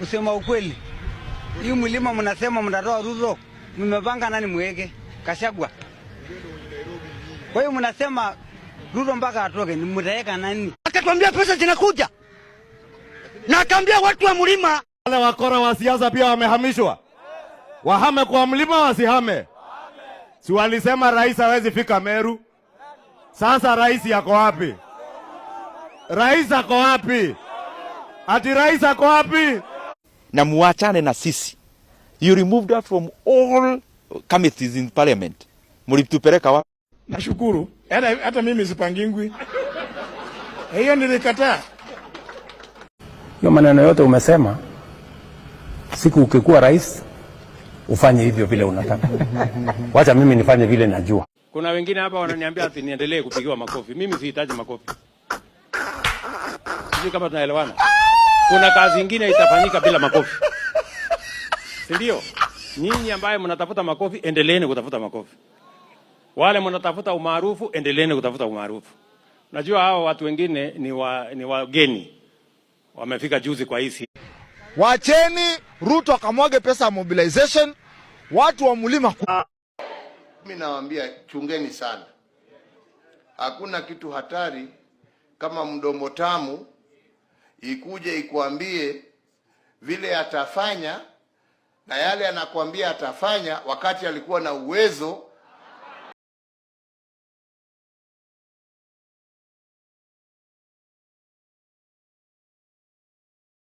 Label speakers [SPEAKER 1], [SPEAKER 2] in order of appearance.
[SPEAKER 1] kusema ukweli, hii mlima mnasema mnatoa Ruto, mmepanga nani mweke? Kashagwa. Kwa hiyo mnasema Ruto mpaka atoke, ni mtaweka nani?
[SPEAKER 2] Akatuambia pesa zinakuja. Na akaambia watu wa mlima.
[SPEAKER 3] Wale wakora wa siasa pia wamehamishwa. Wahame kwa mlima wasihame. Si walisema rais hawezi fika Meru? Sasa rais yako wapi? Rais ako wapi? Ati rais ako wapi?
[SPEAKER 4] Na muachane na sisi. You removed us from all committees in parliament. Mulitupeleka wapi?
[SPEAKER 5] Nashukuru. Hata mimi sipangingwi. Hiyo nilikataa.
[SPEAKER 6] Hiyo maneno yote umesema, siku ukikuwa rais ufanye hivyo vile unataka. Wacha mimi nifanye vile najua.
[SPEAKER 7] Kuna wengine hapa wananiambia ati niendelee kupigiwa makofi. Mimi sihitaji makofi. Sisi kama tunaelewana. Kuna kazi nyingine itafanyika bila makofi. Si ndio? Nyinyi ambaye mnatafuta makofi, endeleeni kutafuta makofi. Wale mnatafuta umaarufu, endeleeni kutafuta umaarufu. Najua hao watu wengine ni wageni. Wamefika juzi kwa hisi.
[SPEAKER 8] Wacheni Ruto akamwage pesa ya mobilization, watu wa mlima.
[SPEAKER 9] Mimi nawaambia chungeni sana. Hakuna kitu hatari kama mdomo tamu ikuje ikuambie vile atafanya na yale anakuambia atafanya wakati alikuwa na uwezo